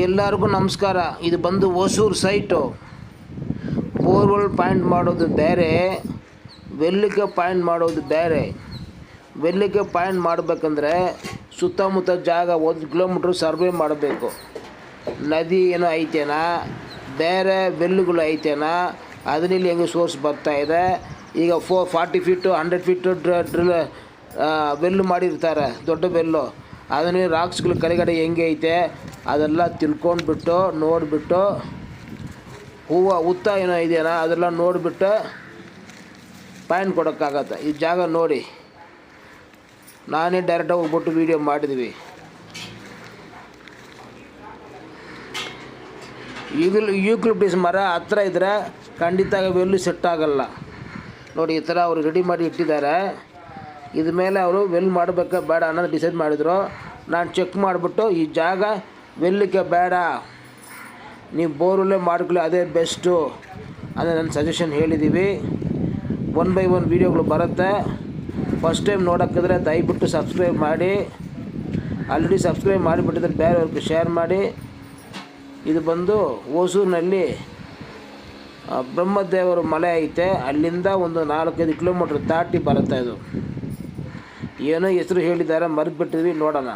ಎಲ್ಲರಿಗೂ ನಮಸ್ಕಾರ. ಇದು ಬಂದು ಹೊಸೂರು ಸೈಟು. ಬೋರ್ವೆಲ್ ಪಾಯಿಂಟ್ ಮಾಡೋದು ಬೇರೆ, ವೆಲ್ಲಿಗೆ ಪಾಯಿಂಟ್ ಮಾಡೋದು ಬೇರೆ. ವೆಲ್ಲಿಗೆ ಪಾಯಿಂಟ್ ಮಾಡಬೇಕಂದ್ರೆ ಸುತ್ತಮುತ್ತ ಜಾಗ 1 ಕಿಲೋಮೀಟ್ರ್ ಸರ್ವೆ ಮಾಡಬೇಕು. ನದಿ ಏನೋ ಐತೇನಾ, ಬೇರೆ ವೆಲ್ಲುಗಳು ಐತೇನಾ, ಅದರಲ್ಲಿ ಹೆಂಗೆ ಸೋರ್ಸ್ ಬರ್ತಾಯಿದೆ. ಈಗ 40 ಫೀಟು 100 ಫೀಟು ಡ್ರಿಲ್ ವೆಲ್ಲು ಮಾಡಿರ್ತಾರೆ, ದೊಡ್ಡ ವೆಲ್ಲು. ಅದನ್ನೇ ರಾಕ್ಸ್ಗಳು ಕೆಳಗಡೆ ಹೆಂಗೆ ಐತೆ ಅದೆಲ್ಲ ತಿಳ್ಕೊಂಡ್ಬಿಟ್ಟು ನೋಡಿಬಿಟ್ಟು, ಹೂವು ಉತ್ತ ಏನೋ ಇದೆಯಾ ಅದೆಲ್ಲ ನೋಡಿಬಿಟ್ಟು ಪಾಯಿಂಟ್ ಕೊಡೋಕ್ಕಾಗತ್ತೆ. ಈ ಜಾಗ ನೋಡಿ, ನಾನೇ ಡೈರೆಕ್ಟಾಗಿ ಹೋಗ್ಬಿಟ್ಟು ವೀಡಿಯೋ ಮಾಡಿದ್ವಿ. ಯೂಕ್ಲಿಪ್ಟಸ್ ಮರ ಹತ್ರ ಇದ್ದರೆ ಖಂಡಿತ ವೆಲ್ಲು ಸೆಟ್ ಆಗಲ್ಲ. ನೋಡಿ, ಈ ಥರ ಅವರು ರೆಡಿ ಮಾಡಿ ಇಟ್ಟಿದ್ದಾರೆ. ಇದ ಮೇಲೆ ಅವರು ವೆಲ್ ಮಾಡಬೇಕಾ ಬೇಡ ಅನ್ನೋದು ಡಿಸೈಡ್ ಮಾಡಿದರು. ನಾನು ಚೆಕ್ ಮಾಡಿಬಿಟ್ಟು ಈ ಜಾಗ ವೆಲ್ಲಿಗೆ ಬೇಡ, ನೀವು ಬೋರ್ವೆಲ್ಲೇ ಮಾಡ್ಕೊಳ್ಳಿ, ಅದೇ ಬೆಸ್ಟು ಅಂದರೆ ನನ್ನ ಸಜೆಷನ್ ಹೇಳಿದ್ದೀವಿ. 1 by 1 ವೀಡಿಯೋಗಳು ಬರುತ್ತೆ. ಫಸ್ಟ್ ಟೈಮ್ ನೋಡೋಕ್ಕಿದ್ರೆ ದಯವಿಟ್ಟು ಸಬ್ಸ್ಕ್ರೈಬ್ ಮಾಡಿ. ಆಲ್ರೆಡಿ ಸಬ್ಸ್ಕ್ರೈಬ್ ಮಾಡಿಬಿಟ್ಟಿದ್ರೆ ಬೇರೆಯವ್ರಿಗೆ ಶೇರ್ ಮಾಡಿ. ಇದು ಬಂದು ಹೊಸೂರಿನಲ್ಲಿ ಬ್ರಹ್ಮದೇವರ ಮಲೆ ಐತೆ, ಅಲ್ಲಿಂದ ಒಂದು 4-5 ಕಿಲೋಮೀಟ್ರ್ ದಾಟಿ ಬರುತ್ತೆ. ಇದು ಏನೋ ಹೆಸರು ಹೇಳಿದ್ದಾರೆ, ಮರೆತುಬಿಟ್ಟಿದ್ವಿ, ನೋಡೋಣ.